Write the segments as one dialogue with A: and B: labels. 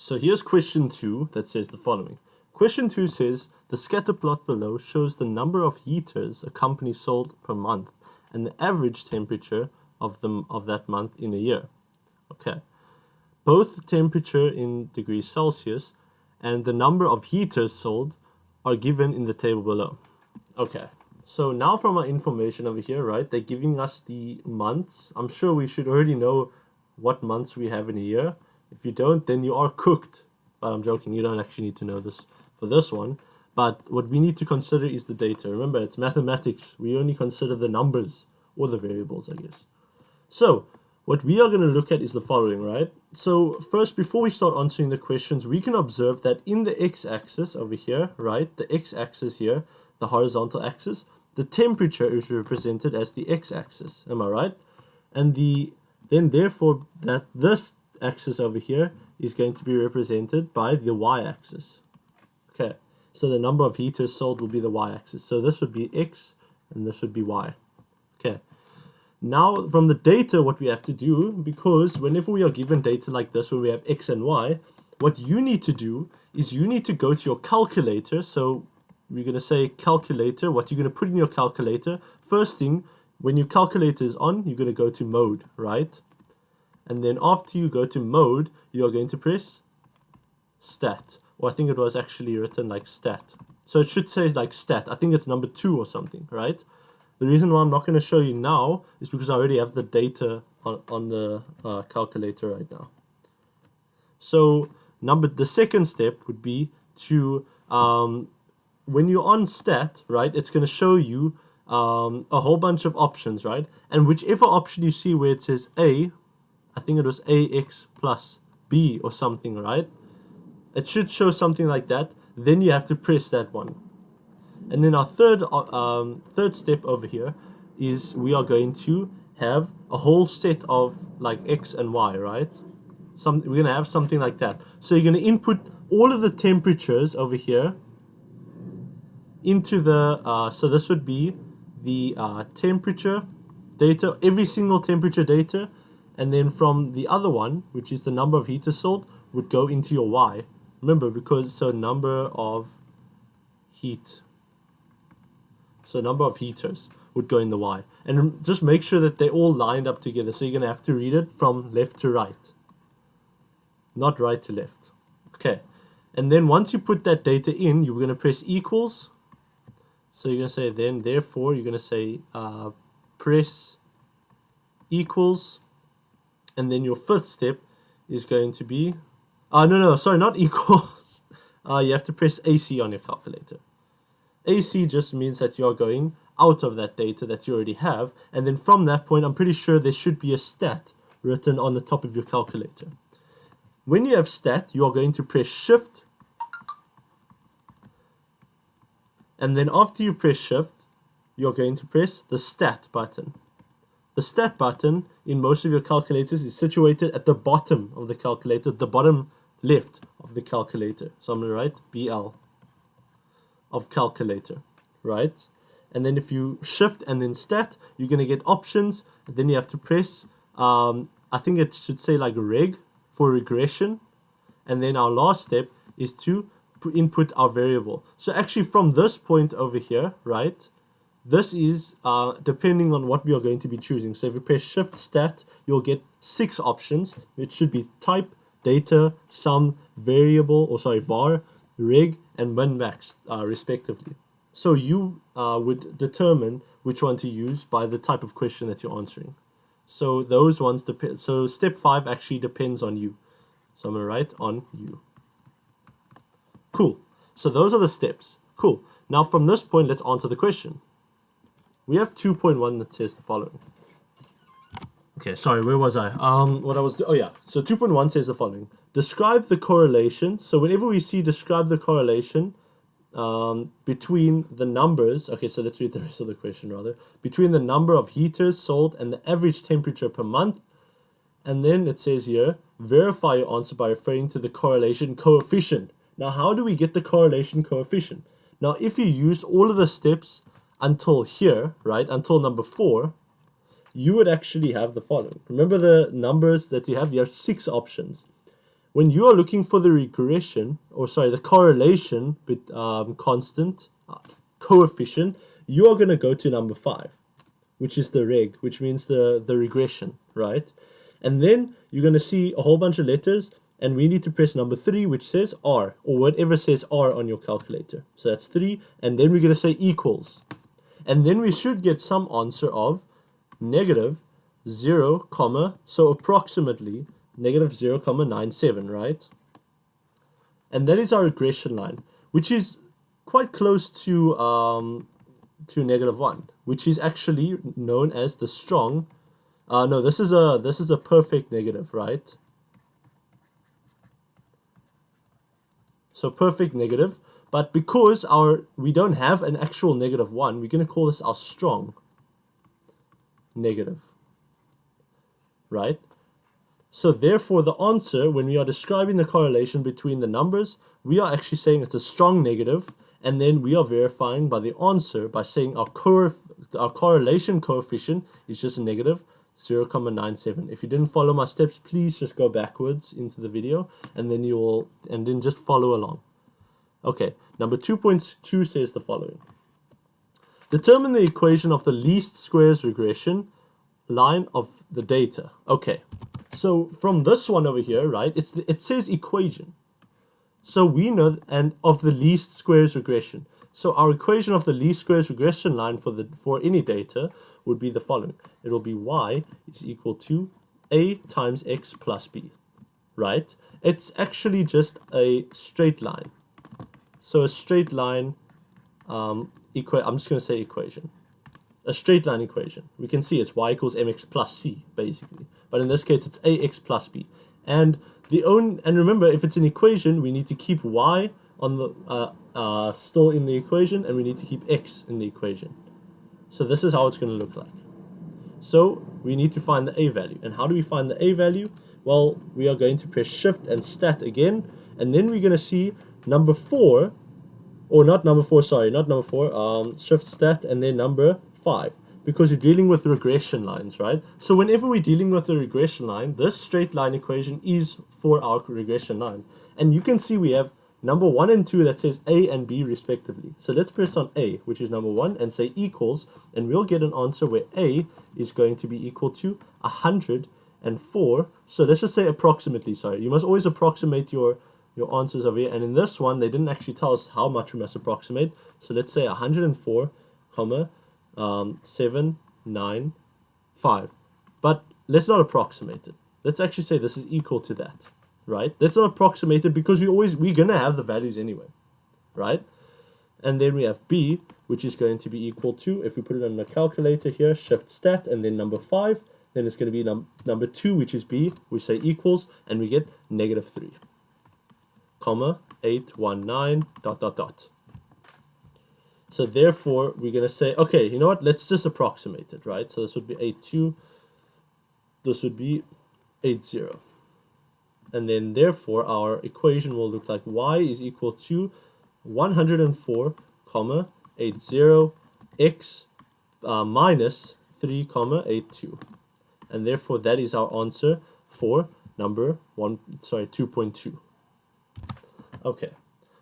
A: So here's question 2 that says the following. Question 2 says, the scatter plot below shows the number of heaters a company sold per month and the average temperature of that month in a year. Okay. Both the temperature in degrees Celsius and the number of heaters sold are given in the table below. Okay. So now from our information over here, right, they're giving us the months. I'm sure we should already know what months we have in a year. If you don't, then you are cooked. But I'm joking, you don't actually need to know this for this one. But what we need to consider is the data. Remember, it's mathematics. We only consider the numbers or the variables, I guess. So what we are going to look at is the following, right? So first, before we start answering the questions, we can observe that in the x-axis over here, right, the x-axis here, the horizontal axis, the temperature is represented as the x-axis. Am I right? And then therefore that this axis over here is going to be represented by the y-axis. Okay, so the number of heaters sold will be the y-axis. So this would be x and this would be y. Okay. Now from the data, what we have to do, because whenever we are given data like this where we have x and y, what you need to do is you need to go to your calculator. So we're going to say calculator, what you're going to put in your calculator. First thing, when your calculator is on, you're going to go to mode, right? And then after you go to mode, you are going to press stat. Or I think it was actually written like stat. So it should say like stat. I think it's number 2 or something, right? The reason why I'm not going to show you now is because I already have the data on the calculator right now. So the second step would be to, when you're on stat, right, it's going to show you a whole bunch of options, right? And whichever option you see where it says A, I think it was AX plus B or something, right? It should show something like that. Then you have to press that one. And then our third step over here is we are going to have a whole set of like X and Y, right? We're going to have something like that. So you're going to input all of the temperatures over here into the, so this would be the temperature data, every single temperature data. And then from the other one, which is the number of heaters sold, would go into your Y. Remember, because so number of heat. So number of heaters would go in the Y. And just make sure that they're all lined up together. So you're going to have to read it from left to right. Not right to left. Okay. And then once you put that data in, you're going to press equals. So you're going to say then, therefore, you're going to say press equals. And then your fifth step is going to be, sorry, not equals. You have to press AC on your calculator. AC just means that you're going out of that data that you already have. And then from that point, I'm pretty sure there should be a stat written on the top of your calculator. When you have stat, you are going to press shift. And then after you press shift, you're going to press the stat button. The stat button in most of your calculators is situated at the bottom of the calculator, the bottom left of the calculator. So I'm going to write BL of calculator, right? And then if you shift and then stat, you're going to get options. And then you have to press, I think it should say like reg for regression. And then our last step is to input our variable. So actually from this point over here, right? This is depending on what we are going to be choosing. So if you press shift stat, you'll get 6 options. It should be type, data, sum, variable, var, reg, and min max, respectively. So you would determine which one to use by the type of question that you're answering. So those ones depend. So step 5 actually depends on you. So I'm going to write on you. Cool. So those are the steps. Cool. Now from this point, let's answer the question. We have 2.1 that says the following. Okay, sorry, where was I? So 2.1 says the following. Describe the correlation. So whenever we see describe the correlation between the numbers, okay, so let's read the rest of the question rather. Between the number of heaters sold and the average temperature per month. And then it says here, verify your answer by referring to the correlation coefficient. Now, how do we get the correlation coefficient? Now, if you use all of the steps until here, right, until number 4, you would actually have the following. Remember the numbers that you have? You have 6 options. when you are looking for the regression, or sorry, the correlation constant, coefficient, you are going to go to number 5, which is the reg, which means the regression, right? And then you're going to see a whole bunch of letters, and we need to press number 3, which says R, or whatever says R on your calculator. So that's 3, and then we're going to say equals. And then we should get some answer of negative 0, comma, so approximately negative 0.97, right? And that is our regression line, which is quite close to negative 1, which is actually known as the strong. No, this is a perfect negative, right? So perfect negative, but because we don't have an actual negative 1, we're going to call this our strong negative, right? So therefore, the answer, when we are describing the correlation between the numbers, we are actually saying it's a strong negative, and then we are verifying by the answer by saying our correlation coefficient is just a negative 0.97. If you didn't follow my steps, please just go backwards into the video, and then just follow along. Okay, number 2.2 says the following. Determine the equation of the least squares regression line of the data. Okay, so from this one over here, right, it says equation. So we know, and of the least squares regression. So our equation of the least squares regression line for any data would be the following. It will be y is equal to a times x plus b, right? It's actually just a straight line. So a straight line, I'm just going to say equation. A straight line equation. We can see it's y equals mx plus c, basically. But in this case, it's ax plus b. And remember, if it's an equation, we need to keep y on the still in the equation, and we need to keep x in the equation. So this is how it's going to look like. So we need to find the a value. And how do we find the a value? Well, we are going to press shift and stat again, and then we're going to see number 4, or not number 4, sorry, not number 4, shift stat and then number 5, because you're dealing with regression lines, right? So whenever we're dealing with a regression line, this straight line equation is for our regression line. And you can see we have number 1 and 2 that says a and b respectively. So let's press on a, which is number 1, and say equals, and we'll get an answer where a is going to be equal to 104. So let's just say approximately, sorry. You must always approximate your answers over here. And in this one, they didn't actually tell us how much we must approximate. So let's say 104, 795. But let's not approximate it. Let's actually say this is equal to that, right? Let's not approximate it, because we're going to have the values anyway, right? And then we have b, which is going to be equal to, if we put it on the calculator here, shift stat, and then number 5, then it's going to be number 2, which is b. We say equals, and we get negative 3, 819, ... So therefore, we're going to say, okay, you know what? Let's just approximate it, right? So this would be 82. This would be 80. And then therefore, our equation will look like y is equal to 104, 80 x minus 3, 82. And therefore, that is our answer for number 2.2. Okay,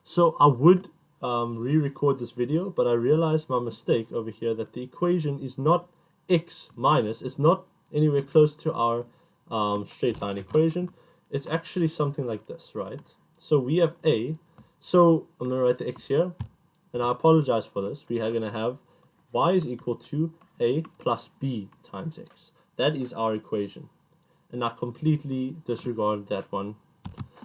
A: so I would re-record this video, but I realized my mistake over here, that the equation is not x minus, it's not anywhere close to our straight line equation. It's actually something like this, right? So we have a, so I'm going to write the x here, and I apologize for this. We are going to have y is equal to a plus b times x. That is our equation, and I completely disregarded that one.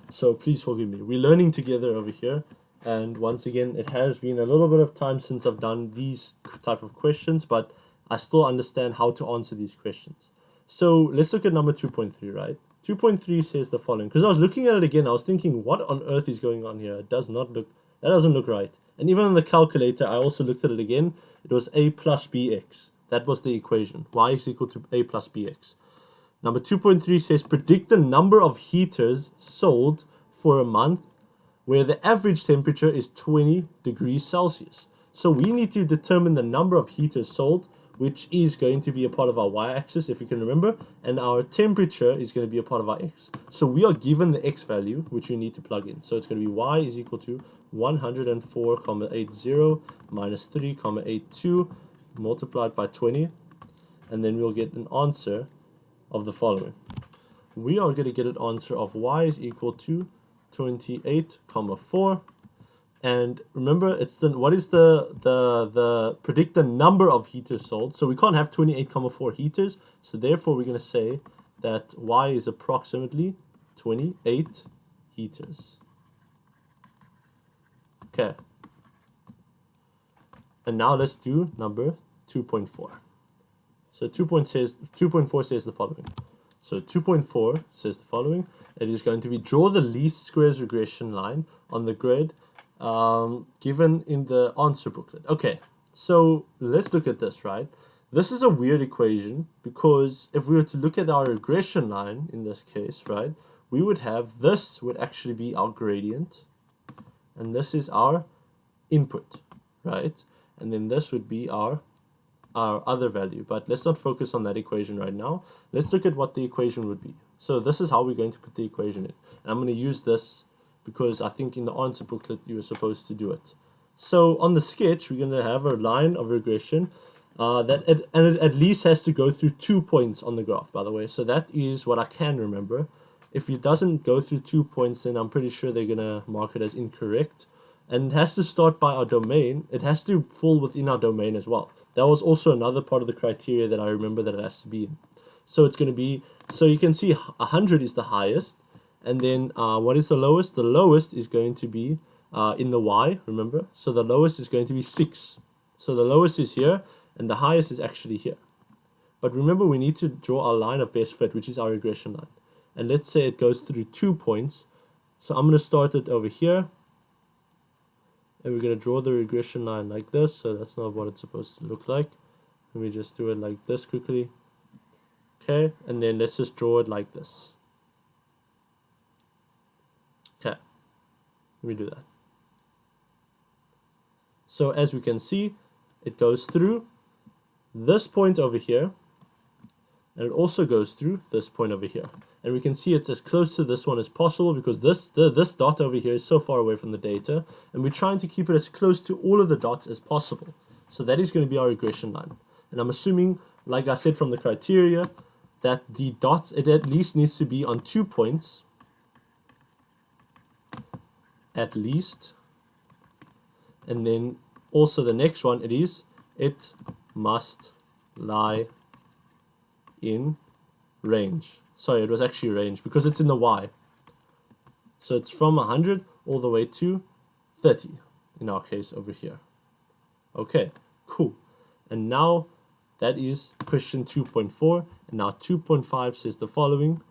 A: So please forgive me. We're learning together over here. And once again, it has been a little bit of time since I've done these type of questions, but I still understand how to answer these questions. So let's look at number 2.3, right? 2.3 says the following. Because I was looking at it again, I was thinking, what on earth is going on here? That doesn't look right. And even on the calculator, I also looked at it again. It was a plus bx. That was the equation. Y is equal to a plus bx. Number 2.3 says, predict the number of heaters sold for a month where the average temperature is 20 degrees Celsius. So we need to determine the number of heaters sold which is going to be a part of our y-axis, if you can remember, and our temperature is going to be a part of our x. So we are given the x value, which we need to plug in. So it's going to be y is equal to 104,80 minus 3,82 multiplied by 20, and then we'll get an answer of the following. We are going to get an answer of y is equal to 28,4. And remember, it's what is the predict the number of heaters sold. So we can't have 28,4 heaters. So therefore, we're going to say that y is approximately 28 heaters. Okay. And now let's do number 2.4. So 2.4 says the following. So 2.4 says the following. It is going to be draw the least squares regression line on the grid given in the answer booklet. Okay, so let's look at this, right? This is a weird equation because if we were to look at our regression line in this case, right, we would have this would actually be our gradient, and this is our input, right? And then this would be our other value. But let's not focus on that equation right now. Let's look at what the equation would be. So this is how we're going to put the equation in. And I'm going to use this because I think in the answer booklet you were supposed to do it. So on the sketch, we're going to have a line of regression it at least has to go through 2 points on the graph, by the way. So that is what I can remember. If it doesn't go through 2 points, then I'm pretty sure they're going to mark it as incorrect. And it has to start by our domain. It has to fall within our domain as well. That was also another part of the criteria that I remember that it has to be in. So it's going to be, so you can see 100 is the highest. And then what is the lowest? The lowest is going to be in the y, remember? So the lowest is going to be 6. So the lowest is here, and the highest is actually here. But remember, we need to draw our line of best fit, which is our regression line. And let's say it goes through 2 points. So I'm going to start it over here. And we're going to draw the regression line like this. So that's not what it's supposed to look like. Let me just do it like this quickly. Okay, and then let's just draw it like this. Okay, let me do that. So as we can see, it goes through this point over here, and it also goes through this point over here. And we can see it's as close to this one as possible because this dot over here is so far away from the data, and we're trying to keep it as close to all of the dots as possible. So that is going to be our regression line. And I'm assuming, like I said from the criteria, that the dots, it at least needs to be on 2 points, at least. And then also the next one, it must lie in range. Sorry, it was actually range because it's in the y. So it's from 100 all the way to 30 in our case over here. Okay, cool. And now that is question 2.4. And now 2.5 says the following.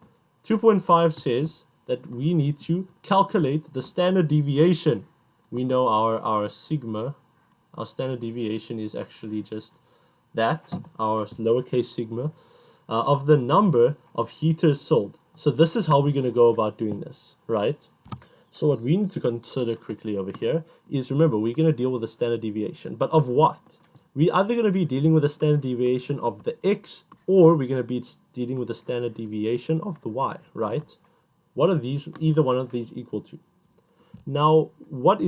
A: 2.5 says that we need to calculate the standard deviation. We know our sigma, our standard deviation is actually just that, our lowercase sigma, of the number of heaters sold. So this is how we're going to go about doing this, right? So what we need to consider quickly over here is, remember, we're going to deal with the standard deviation. But of what? We're either going to be dealing with the standard deviation of the x, or we're going to be dealing with the standard deviation of the y, right? What are these, either one of these equal to? Now, what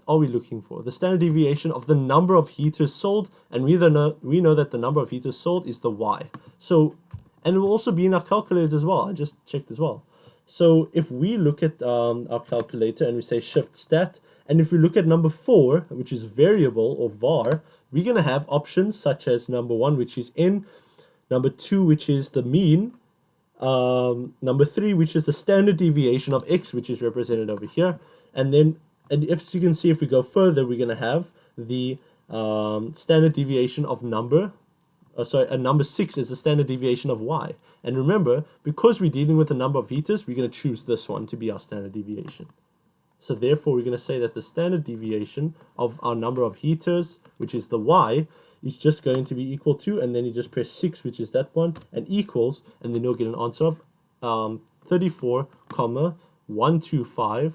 A: are we looking for? The standard deviation of the number of heaters sold, and we know that the number of heaters sold is the y. So, and it will also be in our calculator as well. I just checked as well. So if we look at our calculator and we say shift stat, and if we look at number 4, which is variable or var, we're going to have options such as number 1, which is n, number 2, which is the mean, number 3, which is the standard deviation of x, which is represented over here. And then, and if you can see, if we go further, we're going to have the standard deviation of number. And number 6 is the standard deviation of y. And remember, because we're dealing with the number of heaters, we're going to choose this one to be our standard deviation. So therefore, we're going to say that the standard deviation of our number of heaters, which is the y, is just going to be equal to, and then you just press 6, which is that one, and equals, and then you'll get an answer of 34,125 ...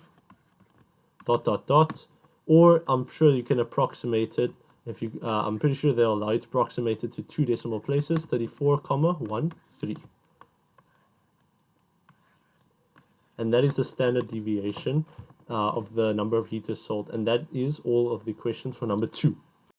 A: or I'm sure you can approximate it If you, I'm pretty sure they'll allow you to approximate it to 2 decimal places, 34,13. And that is the standard deviation of the number of heaters sold. And that is all of the questions for number 2.